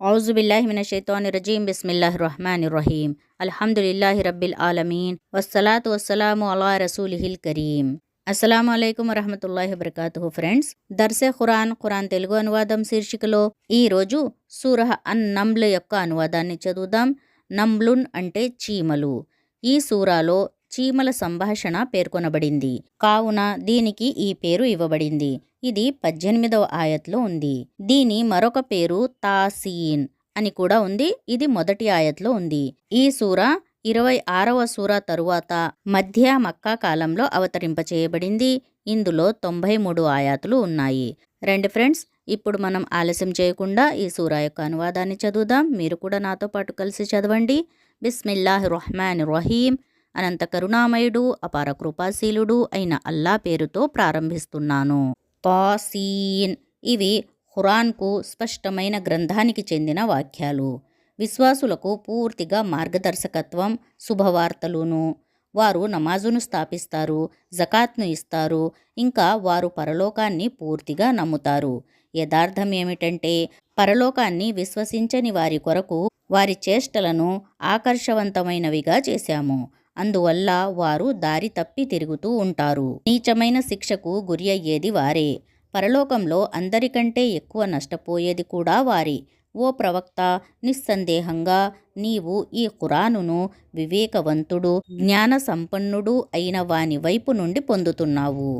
औज़ुबिल्लाहिमिनश्शैतानिर्रजीम बिस्मिल्लाहिर्रहमानिर्रहीम अल्हम्दुलिल्लाहि रब्बिल आलमीन वस्सलातु वस्सलामु अला रसूलिहिल करीम అస్సలాము అలైకుం వరహమతుల్లాహి వబరకాతుహు. ఫ్రెండ్స్, దర్సే ఖురాన్ తెలుగు అనువాదం శీర్షికలో ఈరోజు సూరహ్ అన్ నమ్ల్ యొక్క అనువాదాన్ని చదువుదాం. నమ్లున్ అంటే చీమలు. ఈ సూరాలో చీమల సంభాషణ పేర్కొనబడింది కావున దీనికి ఈ పేరు ఇవ్వబడింది. ఇది 18వ ఆయత్లో ఉంది. దీని మరొక పేరు తాసీన్ అని కూడా ఉంది. ఇది మొదటి ఆయత్లో ఉంది. ఈ సూర 26వ సూరా తరువాత మధ్య మక్కా కాలంలో అవతరింపచేయబడింది. ఇందులో 93 ఆయాతులు ఉన్నాయి. రండి ఫ్రెండ్స్, ఇప్పుడు మనం ఆలస్యం చేయకుండా ఈ సూరా యొక్క అనువాదాన్ని చదువుదాం. మీరు కూడా నాతో పాటు కలిసి చదవండి. బిస్మిల్లాహిర్రహ్మానిర్రహీం. అనంత కరుణామయుడు అపార కృపాశీలుడు అయిన అల్లా పేరుతో ప్రారంభిస్తున్నాను. తాసీన్. ఇవి ఖురాన్కు స్పష్టమైన గ్రంథానికి చెందిన వాక్యాలు. విశ్వాసులకు పూర్తిగా మార్గదర్శకత్వం, శుభవార్తలును. వారు నమాజును స్థాపిస్తారు, జకాత్ను ఇస్తారు, ఇంకా వారు పరలోకాన్ని పూర్తిగా నమ్ముతారు. యథార్థం ఏమిటంటే పరలోకాన్ని విశ్వసించని వారి కొరకు వారి చేష్టలను ఆకర్షవంతమైనవిగా చేశాము. అందువల్ల వారు దారి తప్పి తిరుగుతూ ఉంటారు. నీచమైన శిక్షకు గురి అయ్యేది వారే. పరలోకంలో అందరికంటే ఎక్కువ నష్టపోయేది కూడా వారే. ఓ ప్రవక్త, నిస్సందేహంగా నీవు ఈ ఖురానును వివేకవంతుడు, జ్ఞాన సంపన్నుడు అయిన వాని వైపు నుండి పొందుతున్నావు.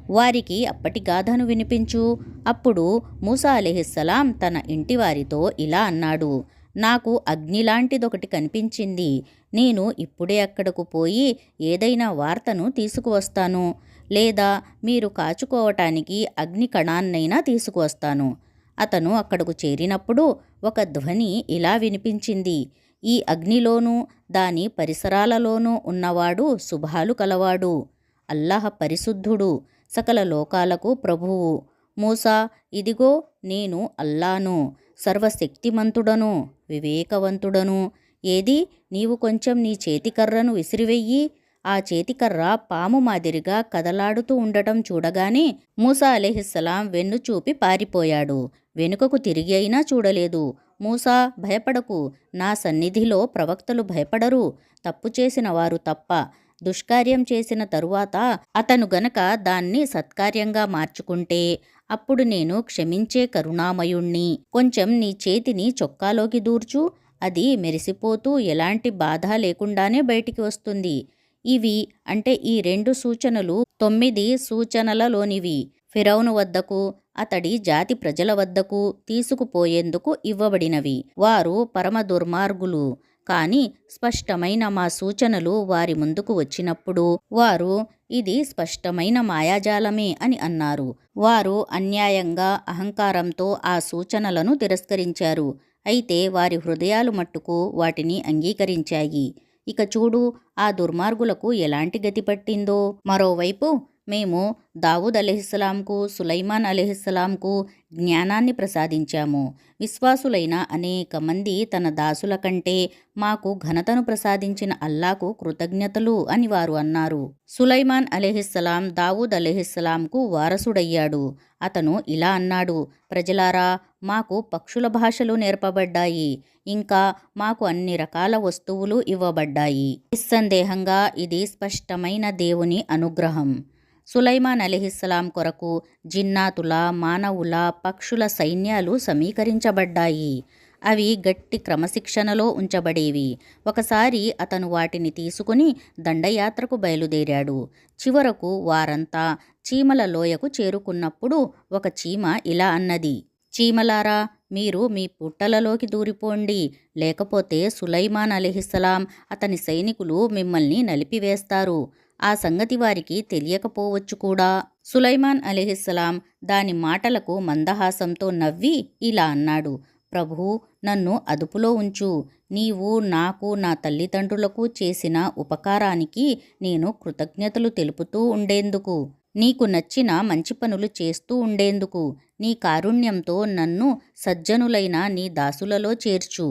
వారికి అప్పటి గాథను వినిపించు. అప్పుడు మూసా అలైహిస్సలాం తన ఇంటివారితో ఇలా అన్నాడు: నాకు అగ్నిలాంటిదొకటి కనిపించింది. నేను ఇప్పుడే అక్కడకు పోయి ఏదైనా వార్తను తీసుకువస్తాను, లేదా మీరు కాచుకోవటానికి అగ్ని కణాన్నైనా తీసుకువస్తాను. అతను అక్కడకు చేరినప్పుడు ఒక ధ్వని ఇలా వినిపించింది: ఈ అగ్నిలోనూ దాని పరిసరాలలోనూ ఉన్నవాడు శుభాలు కలవాడు, అల్లాహ్ పరిశుద్ధుడు, సకల లోకాలకు ప్రభువు. మూసా, ఇదిగో నేను అల్లాను, సర్వశక్తిమంతుడను, వివేకవంతుడను. ఏది, నీవు కొంచెం నీ చేతికర్రను విసిరివెయ్యి. ఆ చేతికర్ర పాము మాదిరిగా కదలాడుతూ ఉండటం చూడగానే మూసా అలైహిస్సలాం వెన్ను చూపి పారిపోయాడు. వెనుకకు తిరిగి అయినా చూడలేదు. మూసా, భయపడకు, నా సన్నిధిలో ప్రవక్తలు భయపడరు, తప్పు చేసిన వారు తప్ప. దుష్కార్యం చేసిన తరువాత అతను గనక దాన్ని సత్కార్యంగా మార్చుకుంటే అప్పుడు నేను క్షమించే కరుణామయుణ్ణి. కొంచెం నీ చేతిని చొక్కాలోకి దూర్చు. అది మెరిసిపోతూ ఎలాంటి బాధ లేకుండానే బయటికి వస్తుంది. ఇవి అంటే ఈ 2 సూచనలు 9 సూచనలలోనివి. ఫిరౌను వద్దకు, అతడి జాతి ప్రజల వద్దకు తీసుకుపోయేందుకు ఇవ్వబడినవి. వారు పరమ దుర్మార్గులు. కాని స్పష్టమైన మా సూచనలు వారి ముందుకు వచ్చినప్పుడు వారు ఇది స్పష్టమైన మాయాజాలమే అని అన్నారు. వారు అన్యాయంగా, అహంకారంతో ఆ సూచనలను తిరస్కరించారు. అయితే వారి హృదయాలు మట్టుకు వాటిని అంగీకరించాయి. ఇక చూడు, ఆ దుర్మార్గులకు ఎలాంటి గతి పట్టిందో. మరోవైపు మేము దావూద్ అలైహిస్సలాంకు, సులైమాన్ అలైహిస్సలాంకు జ్ఞానాన్ని ప్రసాదించాము. విశ్వాసులైన అనేక మంది తన దాసుల కంటే మాకు ఘనతను ప్రసాదించిన అల్లాకు కృతజ్ఞతలు అని వారు అన్నారు. సులైమాన్ అలైహిస్సలాం దావూద్ అలైహిస్సలాంకు వారసుడయ్యాడు. అతను ఇలా అన్నాడు: ప్రజలారా, మాకు పక్షుల భాషలు నేర్పబడ్డాయి, ఇంకా మాకు అన్ని రకాల వస్తువులు ఇవ్వబడ్డాయి. నిస్సందేహంగా ఇది స్పష్టమైన దేవుని అనుగ్రహం. సులైమాన్ అలైహిస్సలాం కొరకు జిన్నాతుల, మానవుల, పక్షుల సైన్యాలు సమీకరించబడ్డాయి. అవి గట్టి క్రమశిక్షణలో ఉంచబడేవి. ఒకసారి అతను వాటిని తీసుకుని దండయాత్రకు బయలుదేరాడు. చివరకు వారంతా చీమల లోయకు చేరుకున్నప్పుడు ఒక చీమ ఇలా అన్నది: చీమలారా, మీరు మీ పుట్టలలోకి దూరిపోండి, లేకపోతే సులైమాన్ అలైహిస్సలాం, అతని సైనికులు మిమ్మల్ని నలిపివేస్తారు. ఆ సంగతి వారికి తెలియకపోవచ్చు కూడా. సులైమాన్ అలైహిస్సలాం దాని మాటలకు మందహాసంతో నవ్వి ఇలా అన్నాడు: ప్రభూ, నన్ను అదుపులో ఉంచు. నీవు నాకు, నా తల్లిదండ్రులకు చేసిన ఉపకారానికి నేను కృతజ్ఞతలు తెలుపుతూ ఉండేందుకు, నీకు నచ్చిన మంచి పనులు చేస్తూ ఉండేందుకు నీ కారుణ్యంతో నన్ను సజ్జనులైన నీ దాసులలో చేర్చు.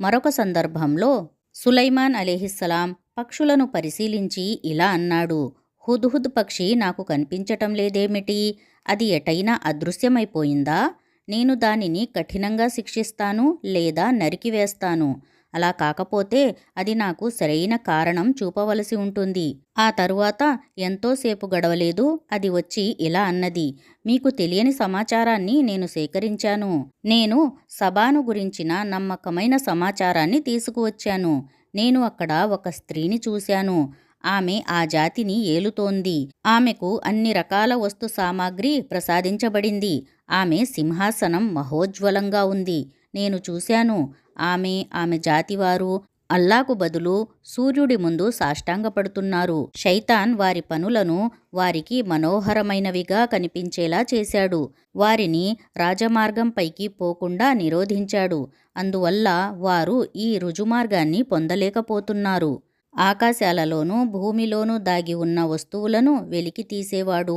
మరొక సందర్భంలో సులైమాన్ అలైహిస్సలాం పక్షులను పరిశీలించి ఇలా అన్నాడు: హుద్హుద్ పక్షి నాకు కనిపించటం లేదేమిటి? అది ఎటైనా అదృశ్యమైపోయిందా? నేను దానిని కఠినంగా శిక్షిస్తాను లేదా నరికివేస్తాను. అలా కాకపోతే అది నాకు సరైన కారణం చూపవలసి ఉంటుంది. ఆ తరువాత ఎంతోసేపు గడవలేదు, అది వచ్చి ఇలా అన్నది, మీకు తెలియని సమాచారాన్ని నేను సేకరించాను. నేను సబాను గురించిన నమ్మకమైన సమాచారాన్ని తీసుకువచ్చాను. నేను అక్కడ ఒక స్త్రీని చూశాను. ఆమె ఆ జాతిని ఏలుతోంది. ఆమెకు అన్ని రకాల వస్తు సామాగ్రి ప్రసాదించబడింది. ఆమె సింహాసనం మహోజ్వలంగా ఉంది. నేను చూశాను. ఆమె జాతివారు అల్లాకు బదులు సూర్యుడి ముందు సాష్టాంగపడుతున్నారు. శైతాన్ వారి పనులను వారికి మనోహరమైనవిగా కనిపించేలా చేశాడు. వారిని రాజమార్గంపైకి పోకుండా నిరోధించాడు. అందువల్ల వారు ఈ రుజుమార్గాన్ని పొందలేకపోతున్నారు. ఆకాశాలలోనూ భూమిలోనూ దాగి ఉన్న వస్తువులను వెలికి తీసేవాడు,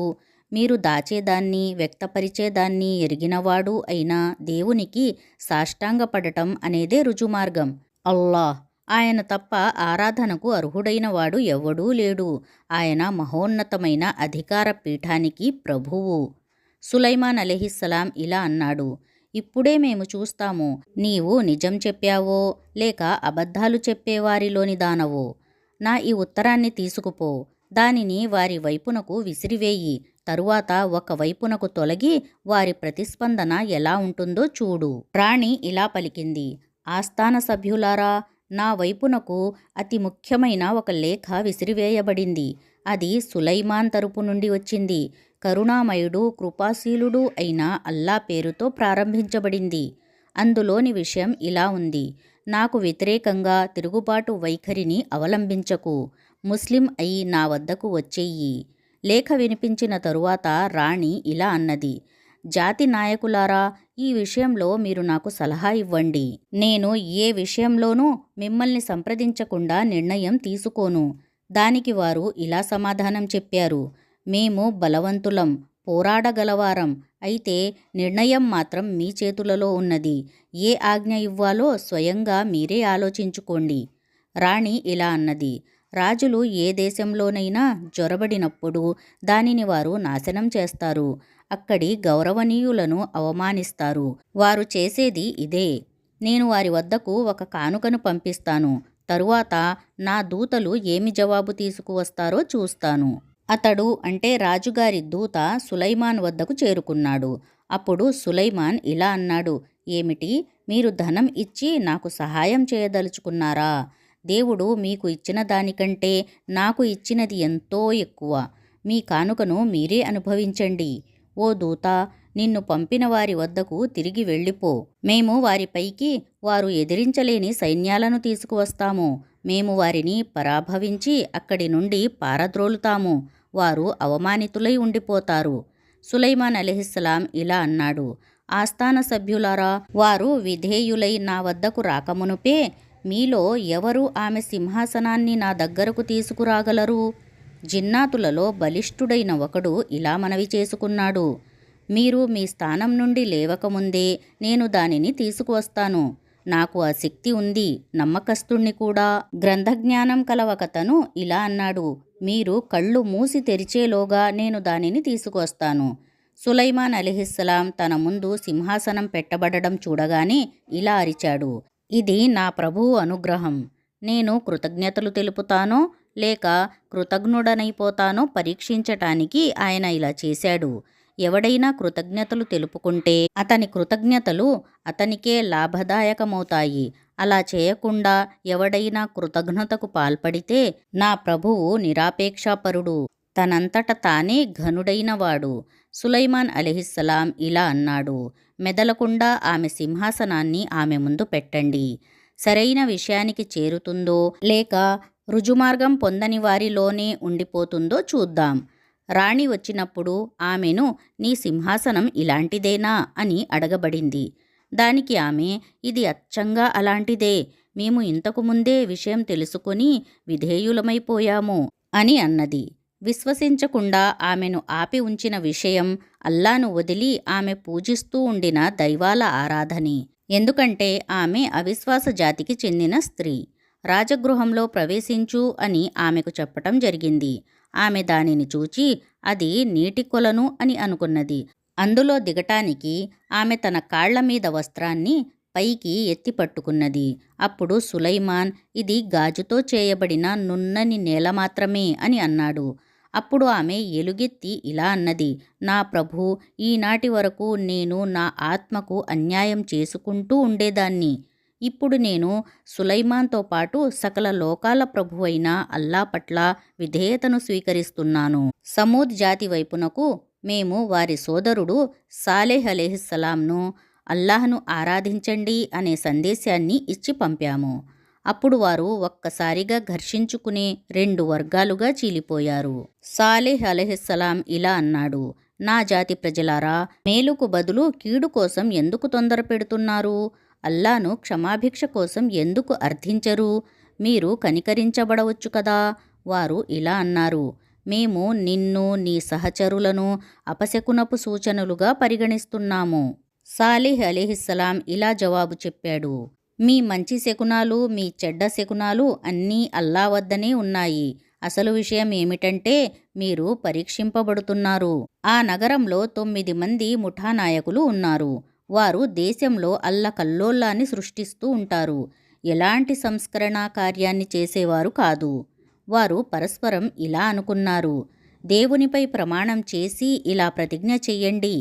మీరు దాచేదాన్ని వ్యక్తపరిచేదాన్ని ఎరిగినవాడు అయిన దేవునికి సాష్టాంగపడటం అనేదే రుజుమార్గం. అల్లాహ్, ఆయన తప్ప ఆరాధనకు అర్హుడైన వాడు ఎవ్వడూ లేడు. ఆయన మహోన్నతమైన అధికార పీఠానికి ప్రభువు. సులైమాన్ అలైహిస్సలాం ఇలా అన్నాడు, ఇప్పుడే మేము చూస్తాము నీవు నిజం చెప్పావో లేక అబద్ధాలు చెప్పేవారిలోని దానవో. నా ఈ ఉత్తరాన్ని తీసుకుపో, దానిని వారి వైపునకు విసిరివేయి. తరువాత ఒక వైపునకు తొలగి వారి ప్రతిస్పందన ఎలా ఉంటుందో చూడు. రాణి ఇలా పలికింది, ఆస్థాన సభ్యులారా, నా వైపునకు అతి ముఖ్యమైన ఒక లేఖ విసిరివేయబడింది. అది సులైమాన్ తరపు నుండి వచ్చింది. కరుణామయుడు కృపాశీలుడు అయిన అల్లా పేరుతో ప్రారంభించబడింది. అందులోని విషయం ఇలా ఉంది, నాకు వ్యతిరేకంగా తిరుగుబాటు వైఖరిని అవలంబించకు. ముస్లిం అయి నా వద్దకు వచ్చేయి. లేఖ వినిపించిన తరువాత రాణి ఇలా అన్నది, జాతి నాయకులారా, ఈ విషయంలో మీరు నాకు సలహా ఇవ్వండి. నేను ఏ విషయంలోనూ మిమ్మల్ని సంప్రదించకుండా నిర్ణయం తీసుకోను. దానికి వారు ఇలా సమాధానం చెప్పారు, మేము బలవంతులం, పోరాడగలవారం. అయితే నిర్ణయం మాత్రం మీ చేతులలో ఉన్నది. ఏ ఆజ్ఞ ఇవ్వాలో స్వయంగా మీరే ఆలోచించుకోండి. రాణి ఇలా అన్నది, రాజులు ఏ దేశంలోనైనా జొరబడినప్పుడు దానిని వారు నాశనం చేస్తారు. అక్కడి గౌరవనీయులను అవమానిస్తారు. వారు చేసేది ఇదే. నేను వారి వద్దకు ఒక కానుకను పంపిస్తాను. తరువాత నా దూతలు ఏమి జవాబు తీసుకువస్తారో చూస్తాను. అతడు అంటే రాజుగారి దూత సులైమాన్ వద్దకు చేరుకున్నాడు. అప్పుడు సులైమాన్ ఇలా అన్నాడు, ఏమిటి, మీరు ధనం ఇచ్చి నాకు సహాయం చేయదలుచుకున్నారా? దేవుడు మీకు ఇచ్చిన దానికంటే నాకు ఇచ్చినది ఎంతో ఎక్కువ. మీ కానుకను మీరే అనుభవించండి. ఓ దూత, నిన్ను పంపిన వారి వద్దకు తిరిగి వెళ్ళిపో. మేము వారిపైకి వారు ఎదిరించలేని సైన్యాలను తీసుకువస్తాము. మేము వారిని పరాభవించి అక్కడి నుండి పారద్రోలుతాము. వారు అవమానితులై ఉండిపోతారు. సులైమాన్ అలైహిస్సలాం ఇలా అన్నాడు, ఆస్థాన సభ్యులారా, వారు విధేయులై నా వద్దకు రాకమునుపే మీలో ఎవరు ఆమె సింహాసనాన్ని నా దగ్గరకు తీసుకురాగలరు? జిన్నాతులలో బలిష్ఠుడైన ఒకడు ఇలా మనవి చేసుకున్నాడు, మీరు మీ స్థానం నుండి లేవకముందే నేను దానిని తీసుకువస్తాను. నాకు ఆ శక్తి ఉంది, నమ్మకస్తుణ్ణి కూడా. గ్రంథజ్ఞానం కల ఒకతను ఇలా అన్నాడు, మీరు కళ్ళు మూసి తెరిచేలోగా నేను దానిని తీసుకొస్తాను. సులైమాన్ అలైహిస్సలాం తన ముందు సింహాసనం పెట్టబడడం చూడగానే ఇలా అరిచాడు, ఇది నా ప్రభువు అనుగ్రహం. నేను కృతజ్ఞతలు తెలుపుతానో లేక కృతజ్ఞుడనైపోతానో పరీక్షించటానికి ఆయన ఇలా చేశాడు. ఎవడైనా కృతజ్ఞతలు తెలుపుకుంటే అతని కృతజ్ఞతలు అతనికే లాభదాయకమవుతాయి. అలా చేయకుండా ఎవడైనా కృతజ్ఞతకు పాల్పడితే నా ప్రభువు నిరాపేక్షాపరుడు, తనంతట తానే ఘనుడైనవాడు. సులైమాన్ అలైహిస్సలాం ఇలా అన్నాడు, మెదలకుండా ఆమె సింహాసనాన్ని ఆమె ముందు పెట్టండి. సరైన విషయానికి చేరుతుందో లేక రుజుమార్గం పొందని వారిలోనే ఉండిపోతుందో చూద్దాం. రాణి వచ్చినప్పుడు ఆమెను నీ సింహాసనం ఇలాంటిదేనా అని అడగబడింది. దానికి ఆమె, ఇది అచ్చంగా అలాంటిదే. మేము ఇంతకు ముందే విషయం తెలుసుకొని విధేయులమైపోయాము అని అన్నది. విశ్వసించకుండా ఆమెను ఆపి ఉంచిన విషయం అల్లాను వదిలి ఆమె పూజిస్తూ ఉండిన దైవాల ఆరాధనే. ఎందుకంటే ఆమె అవిశ్వాస జాతికి చెందిన స్త్రీ. రాజగృహంలో ప్రవేశించు అని ఆమెకు చెప్పటం జరిగింది. ఆమె దానిని చూచి అది నీటి కొలను అని అనుకున్నది. అందులో దిగటానికి ఆమె తన కాళ్ల మీద వస్త్రాన్ని పైకి ఎత్తి పట్టుకున్నది. అప్పుడు సులైమాన్, ఇది గాజుతో చేయబడిన నున్నని నేల మాత్రమే అని అన్నాడు. అప్పుడు ఆమె ఎలుగెత్తి ఇలా అన్నది, నా ప్రభూ, ఈనాటి వరకు నేను నా ఆత్మకు అన్యాయం చేసుకుంటూ ఉండేదాన్ని. ఇప్పుడు నేను సులైమాన్తో పాటు సకల లోకాల ప్రభువైన అల్లా పట్ల విధేయతను స్వీకరిస్తున్నాను. సమూద్ జాతి వైపునకు మేము వారి సోదరుడు సాలెహ్ అలైహిస్సలాంను అల్లాహ్ను ఆరాధించండి అనే సందేశాన్ని ఇచ్చి పంపాము. అప్పుడు వారు ఒక్కసారిగా ఘర్షించుకునే 2 వర్గాలుగా చీలిపోయారు. సాలెహ్ అలైహిస్సలాం ఇలా అన్నాడు, నా జాతి ప్రజలారా, మేలుకు బదులు కీడు కోసం ఎందుకు తొందర పెడుతున్నారు? అల్లాను క్షమాభిక్ష కోసం ఎందుకు అర్థించరు? మీరు కనికరించబడవచ్చు కదా. వారు ఇలా అన్నారు, మేము నిన్ను నీ సహచరులను అపశకునపు సూచనలుగా పరిగణిస్తున్నాము. సాలిహ్ అలైహిస్సలాం ఇలా జవాబు చెప్పాడు, మీ మంచి శకునాలు మీ చెడ్డ శకునాలు అన్నీ అల్లా వద్దనే ఉన్నాయి. అసలు విషయం ఏమిటంటే మీరు పరీక్షింపబడుతున్నారు. ఆ నగరంలో 9 మంది ముఠా నాయకులు ఉన్నారు. వారు దేశంలో అల్లకల్లోలాన్ని సృష్టిస్తూ ఉంటారు. ఎలాంటి సంస్కరణ కార్యాన్ని చేసేవారు కాదు. వారు పరస్పరం ఇలా అనుకున్నారు, దేవునిపై ప్రమాణం చేసి ఇలా ప్రతిజ్ఞ చెయ్యండి,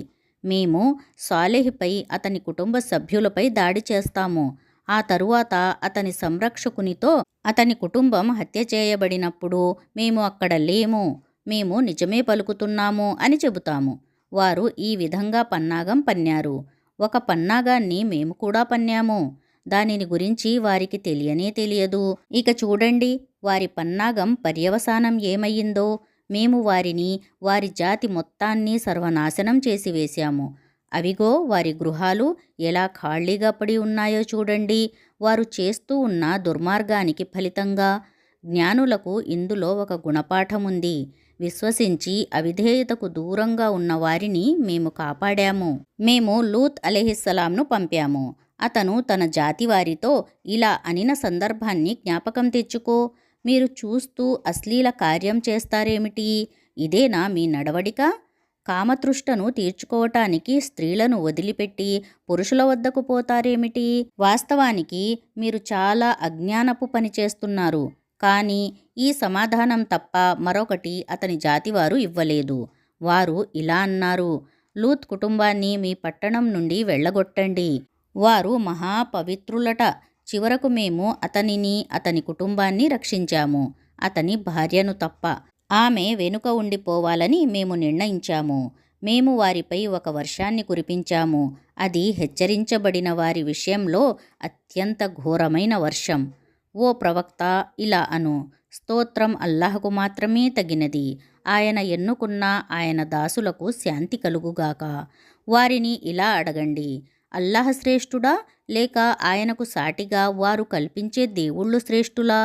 మేము సాలెహ్పై అతని కుటుంబ సభ్యులపై దాడి చేస్తాము. ఆ తరువాత అతని సంరక్షకునితో అతని కుటుంబం హత్య చేయబడినప్పుడు మేము అక్కడ లేము, మేము నిజమే పలుకుతున్నాము అని చెబుతాము. వారు ఈ విధంగా పన్నాగం పన్నారు. ఒక పన్నాగాన్ని మేము కూడా పన్నాము. దానిని గురించి వారికి తెలియనే తెలియదు. ఇక చూడండి, వారి పన్నాగం పర్యవసానం ఏమయ్యిందో. మేము వారిని, వారి జాతి మొత్తాన్ని సర్వనాశనం చేసివేశాము. అవిగో వారి గృహాలు ఎలా ఖాళీగా పడి ఉన్నాయో చూడండి. వారు చేస్తూ ఉన్న దుర్మార్గానికి ఫలితంగా జ్ఞానులకు ఇందులో ఒక గుణపాఠముంది. విశ్వసించి అవిధేయతకు దూరంగా ఉన్న వారిని మేము కాపాడాము. మేము లూత్ అలైహిస్సలాంను పంపాము. అతను తన జాతి వారితో ఇలా అనిన సందర్భాన్ని జ్ఞాపకం తెచ్చుకో. మీరు చూస్తూ అశ్లీల కార్యం చేస్తారేమిటి? ఇదేనా మీ నడవడిక? కామతృష్టను తీర్చుకోవటానికి స్త్రీలను వదిలిపెట్టి పురుషుల వద్దకు పోతారేమిటి? వాస్తవానికి మీరు చాలా అజ్ఞానపు పని చేస్తున్నారు. కానీ ఈ సమాధానం తప్ప మరొకటి అతని జాతివారు ఇవ్వలేదు. వారు ఇలా అన్నారు, లూత్ కుటుంబాన్ని మీ పట్టణం నుండి వెళ్ళగొట్టండి. వారు మహాపవిత్రులట. చివరకు మేము అతనిని, అతని కుటుంబాన్ని రక్షించాము, అతని భార్యను తప్ప. ఆమె వెనుక ఉండిపోవాలని మేము నిర్ణయించాము. మేము వారిపై ఒక వర్షాన్ని కురిపించాము. అది హెచ్చరించబడిన వారి విషయంలో అత్యంత ఘోరమైన వర్షం. ఓ ప్రవక్త, ఇలా అను, స్తోత్రం అల్లాహకు మాత్రమే తగినది. ఆయన ఎన్నుకున్న ఆయన దాసులకు శాంతి కలుగుగాక. వారిని ఇలా అడగండి, అల్లాహ్ శ్రేష్ఠుడా లేక ఆయనకు సాటిగా వారు కల్పించే దేవుళ్ళు శ్రేష్ఠులా?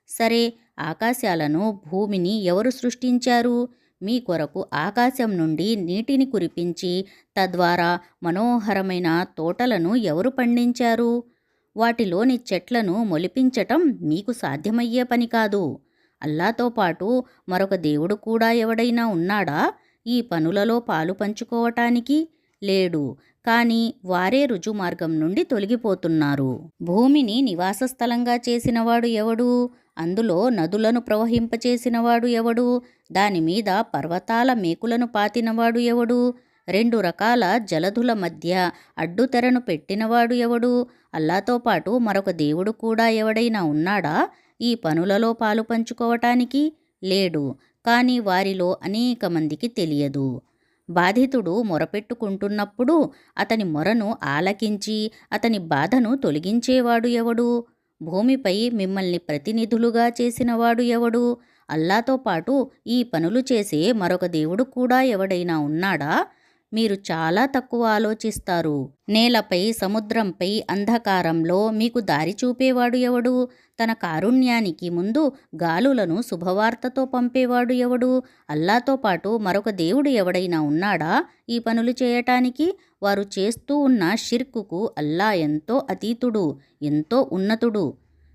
సరే, ఆకాశాలను భూమిని ఎవరు సృష్టించారు? మీ కొరకు ఆకాశం నుండి నీటిని కురిపించి తద్వారా మనోహరమైన తోటలను ఎవరు పండించారు? వాటిలోని చెట్లను మొలిపించటం మీకు సాధ్యమయ్యే పని కాదు. అల్లాతో పాటు మరొక దేవుడు కూడా ఎవడైనా ఉన్నాడా ఈ పనులలో పాలు పంచుకోవటానికి? లేడు. కానీ వారే రుజుమార్గం నుండి తొలగిపోతున్నారు. భూమిని నివాస స్థలంగా చేసినవాడు ఎవడు? అందులో నదులను ప్రవహింపచేసినవాడు ఎవడు? దానిమీద పర్వతాల మేకులను పాతినవాడు ఎవడు? 2 రకాల జలధుల మధ్య అడ్డుతెరను పెట్టినవాడు ఎవడు? అల్లాతో పాటు మరొక దేవుడు కూడా ఎవడైనా ఉన్నాడా ఈ పనులలో పాలు పంచుకోవటానికి? లేడు. కానీ వారిలో అనేక మందికి తెలియదు. బాధితుడు మొరపెట్టుకుంటున్నప్పుడు అతని మొరను ఆలకించి అతని బాధను తొలగించేవాడు ఎవడు? భూమిపై మిమ్మల్ని ప్రతినిధులుగా చేసినవాడు ఎవడు? అల్లాతో పాటు ఈ పనులు చేసే మరొక దేవుడు కూడా ఎవడైనా ఉన్నాడా? మీరు చాలా తక్కువ ఆలోచిస్తారు. నేలపై, సముద్రంపై, అంధకారంలో మీకు దారి చూపేవాడు ఎవడు? తన కారుణ్యానికి ముందు గాలులను శుభవార్తతో పంపేవాడు ఎవడు? అల్లాతో పాటు మరొక దేవుడు ఎవడైనా ఉన్నాడా ఈ పనులు చేయటానికి? వారు చేస్తూ ఉన్న షిర్కుకు అల్లా ఎంతో అతీతుడు, ఎంతో ఉన్నతుడు.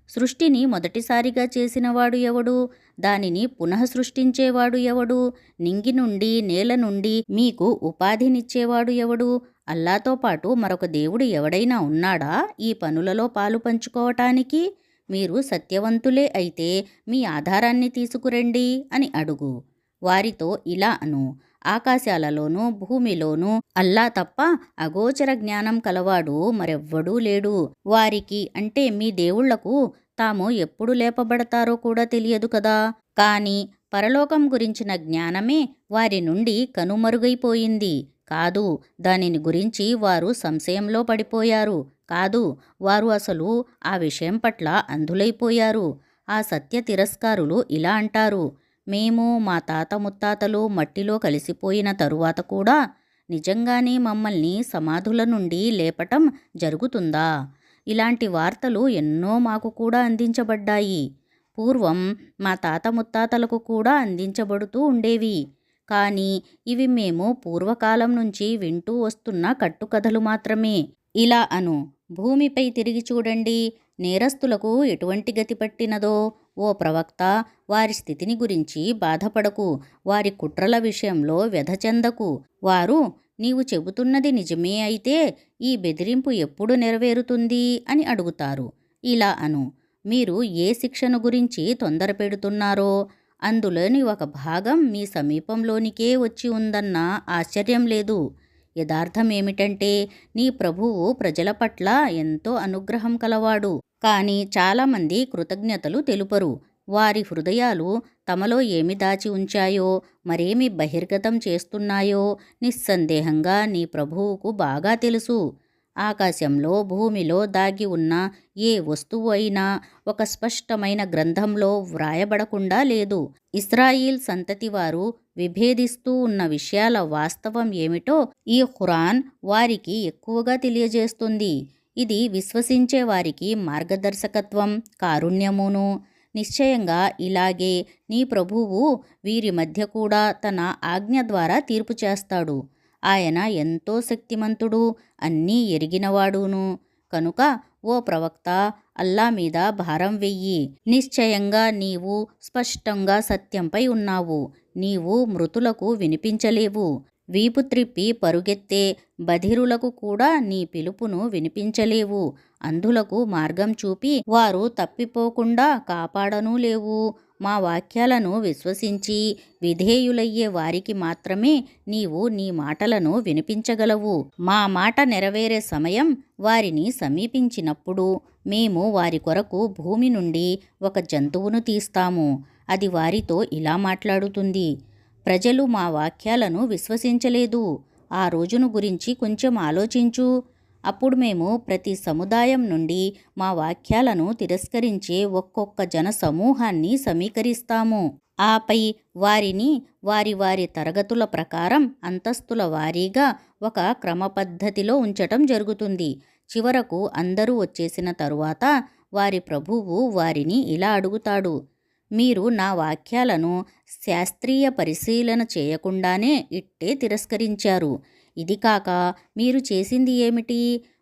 సృష్టిని మొదటిసారిగా చేసినవాడు ఎవడు? దానిని పునః సృష్టించేవాడు ఎవడు? నింగి నుండి నేల నుండి మీకు ఉపాధినిచ్చేవాడు ఎవడు? అల్లాతో పాటు మరొక దేవుడు ఎవడైనా ఉన్నాడా ఈ పనులలో పాలు పంచుకోవటానికి? మీరు సత్యవంతులే అయితే మీ ఆధారాన్ని తీసుకురండి అని అడుగు. వారితో ఇలా అను, ఆకాశాలలోనూ భూమిలోనూ అల్లా తప్ప అగోచర జ్ఞానం కలవాడు మరెవ్వడూ లేడు. వారికి అంటే మీ దేవుళ్లకు తాము ఎప్పుడు లేపబడతారో కూడా తెలియదు కదా. కాని పరలోకం గురించిన జ్ఞానమే వారి నుండి కనుమరుగైపోయింది కాదు. దానిని గురించి వారు సంశయంలో పడిపోయారు కాదు. వారు అసలు ఆ విషయం పట్ల అంధులైపోయారు. ఆ సత్య తిరస్కారులు ఇలా అంటారు, మేము మా తాత ముత్తాతలు మట్టిలో కలిసిపోయిన తరువాత కూడా నిజంగానే మమ్మల్ని సమాధుల నుండి లేపటం జరుగుతుందా? ఇలాంటి వార్తలు ఎన్నో మాకు కూడా అందించబడ్డాయి. పూర్వం మా తాత ముత్తాతలకు కూడా అందించబడుతూ ఉండేవి. కానీ ఇవి మేము పూర్వకాలం నుంచి వింటూ వస్తున్న కట్టుకథలు మాత్రమే. ఇలా అను, భూమిపై తిరిగి చూడండి, నేరస్తులకు ఎటువంటి గతి పట్టినదో. ఓ ప్రవక్త, వారి స్థితిని గురించి బాధపడకు, వారి కుట్రల విషయంలో వ్యధ చెందకు. వారు నీవు చెబుతున్నది నిజమే అయితే ఈ బెదిరింపు ఎప్పుడు నెరవేరుతుంది అని అడుగుతారు. ఇలా అను, మీరు ఏ శిక్షను గురించి తొందర పెడుతున్నారో అందులోని ఒక భాగం మీ సమీపంలోనికే వచ్చి ఉందన్న ఆశ్చర్యం లేదు. యథార్థమేమిటంటే నీ ప్రభువు ప్రజల పట్ల ఎంతో అనుగ్రహం కలవాడు. కానీ చాలామంది కృతజ్ఞతలు తెలుపరు. వారి హృదయాలు తమలో ఏమి దాచి ఉంచాయో, మరేమి బహిర్గతం చేస్తున్నాయో నిస్సందేహంగా నీ ప్రభువుకు బాగా తెలుసు. ఆకాశంలో భూమిలో దాగి ఉన్న ఏ వస్తువు అయినా ఒక స్పష్టమైన గ్రంథంలో వ్రాయబడకుండా లేదు. ఇస్రాయిల్ సంతతి వారు విభేదిస్తూ ఉన్న విషయాల వాస్తవం ఏమిటో ఈ ఖురాన్ వారికి ఎక్కువగా తెలియజేస్తుంది. ఇది విశ్వసించే వారికి మార్గదర్శకత్వం, కారుణ్యమును. నిశ్చయంగా ఇలాగే నీ ప్రభువు వీరి మధ్య కూడా తన ఆజ్ఞ ద్వారా తీర్పు చేస్తాడు. ఆయన ఎంతో శక్తిమంతుడు, అన్నీ ఎరిగినవాడును. కనుక ఓ ప్రవక్త, అల్లా మీద భారం వెయ్యి. నిశ్చయంగా నీవు స్పష్టంగా సత్యంపై ఉన్నావు. నీవు మృతులకు వినిపించలేవు. వీపు త్రిప్పి పరుగెత్తే బధిరులకు కూడా నీ పిలుపును వినిపించలేవు. అంధులకు మార్గం చూపి వారు తప్పిపోకుండా కాపాడనూ లేవు. మా వాక్యాలను విశ్వసించి విధేయులయ్యే వారికి మాత్రమే నీవు నీ మాటలను వినిపించగలవు. మా మాట నెరవేరే సమయం వారిని సమీపించినప్పుడు మేము వారి కొరకు భూమి నుండి ఒక జంతువును తీస్తాము. అది వారితో ఇలా మాట్లాడుతుంది, ప్రజలు మా వాక్యాలను విశ్వసించలేదు. ఆ రోజును గురించి కొంచెం ఆలోచించు. అప్పుడు మేము ప్రతి సముదాయం నుండి మా వాక్యాలను తిరస్కరించే ఒక్కొక్క జన సమూహాన్ని సమీకరిస్తాము. ఆపై వారిని వారి వారి తరగతుల ప్రకారం అంతస్తుల వారీగా ఒక క్రమపద్ధతిలో ఉంచటం జరుగుతుంది. చివరకు అందరూ వచ్చేసిన తరువాత వారి ప్రభువు వారిని ఇలా అడుగుతాడు, మీరు నా వాక్యాలను శాస్త్రీయ పరిశీలన చేయకుండానే ఇట్టే తిరస్కరించారు. ఇది కాక మీరు చేసింది ఏమిటి?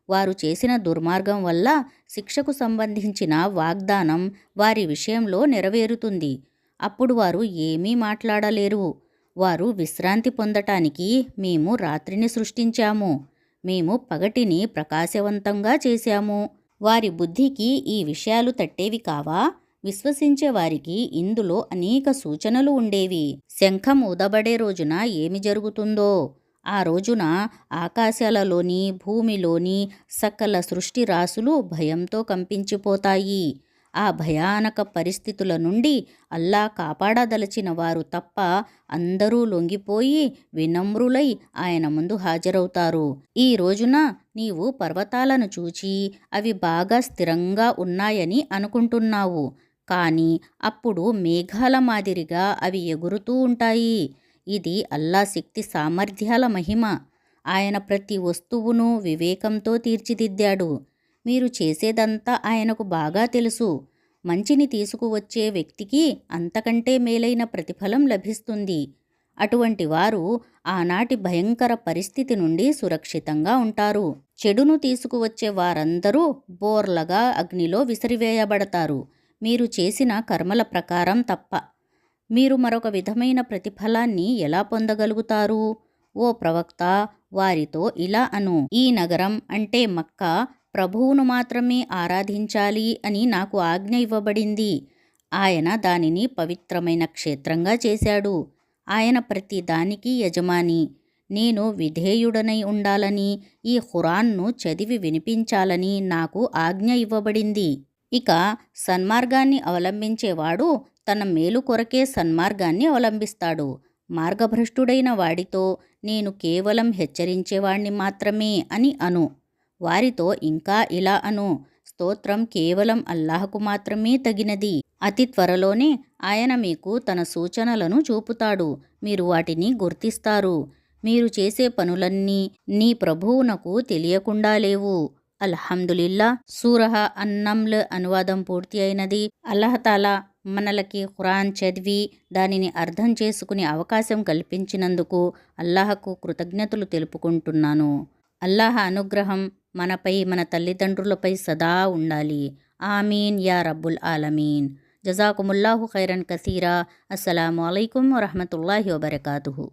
వారు చేసిన దుర్మార్గం వల్ల శిక్షకు సంబంధించిన వాగ్దానం వారి విషయంలో నెరవేరుతుంది. అప్పుడు వారు ఏమీ మాట్లాడలేరు. వారు విశ్రాంతి పొందటానికి మేము రాత్రిని సృష్టించాము. మేము పగటిని ప్రకాశవంతంగా చేశాము. వారి బుద్ధికి ఈ విషయాలు తట్టేవి కావా? విశ్వసించే వారికి ఇందులో అనేక సూచనలు ఉండేవి. శంఖం ఊదబడే రోజున ఏమి జరుగుతుందో, ఆ రోజున ఆకాశాలలోని భూమిలోని సకల సృష్టి రాశులు భయంతో కంపించిపోతాయి. ఆ భయానక పరిస్థితుల నుండి అల్లా కాపాడదలచిన వారు తప్ప అందరూ లొంగిపోయి వినమ్రులై ఆయన ముందు హాజరవుతారు. ఈ రోజున నీవు పర్వతాలను చూచి అవి బాగా స్థిరంగా ఉన్నాయని అనుకుంటున్నావు. కానీ అప్పుడు మేఘాల మాదిరిగా అవి ఎగురుతూ ఉంటాయి. ఇది అల్లా శక్తి సామర్థ్యాల మహిమ. ఆయన ప్రతి వస్తువును వివేకంతో తీర్చిదిద్దాడు. మీరు చేసేదంతా ఆయనకు బాగా తెలుసు. మంచిని తీసుకువచ్చే వ్యక్తికి అంతకంటే మేలైన ప్రతిఫలం లభిస్తుంది. అటువంటి వారు ఆనాటి భయంకర పరిస్థితి నుండి సురక్షితంగా ఉంటారు. చెడును తీసుకువచ్చే వారందరూ బోర్లగా అగ్నిలో విసిరివేయబడతారు. మీరు చేసిన కర్మల ప్రకారం తప్ప. మీరు మరొక విధమైన ప్రతిఫలాన్ని ఎలా పొందగలుగుతారు? ఓ ప్రవక్త, వారితో ఇలా అను, ఈ నగరం అంటే మక్కా ప్రభువును మాత్రమే ఆరాధించాలి అని నాకు ఆజ్ఞ ఇవ్వబడింది. ఆయన దానిని పవిత్రమైన క్షేత్రంగా చేశాడు. ఆయన ప్రతి దానికి యజమాని. నేను విధేయుడనై ఉండాలని, ఈ ఖురాన్ను చదివి వినిపించాలని నాకు ఆజ్ఞ ఇవ్వబడింది. ఇక సన్మార్గాన్ని అవలంబించేవాడు తన మేలు కొరకే సన్మార్గాన్ని అవలంబిస్తాడు. మార్గభ్రష్టుడైన వాడితో నేను కేవలం హెచ్చరించేవాణ్ణి మాత్రమే అని అను. వారితో ఇంకా ఇలా అను, స్తోత్రం కేవలం అల్లాహకు మాత్రమే తగినది. అతి త్వరలోనే ఆయన మీకు తన సూచనలను చూపుతాడు. మీరు వాటిని గుర్తిస్తారు. మీరు చేసే పనులన్నీ నీ ప్రభువునకు తెలియకుండా లేవు. అల్హమ్దులిల్లా. సూరహ అన్నమ్ల్ అనువాదం పూర్తి అయినది. అల్లాహతాలా మనలకి ఖురాన్ చదివి దానిని అర్థం చేసుకునే అవకాశం కల్పించినందుకు అల్లాహకు కృతజ్ఞతలు తెలుపుకుంటున్నాను. అల్లాహ అనుగ్రహం మనపై, మన తల్లిదండ్రులపై సదా ఉండాలి. ఆమీన్ యా రబ్బుల్ ఆలమీన్. జజాకుముల్లాహు ఖైరన్ కసీరా. అస్సలాము అలైకుం వరహమతుల్లాహి వబరకాతుహు.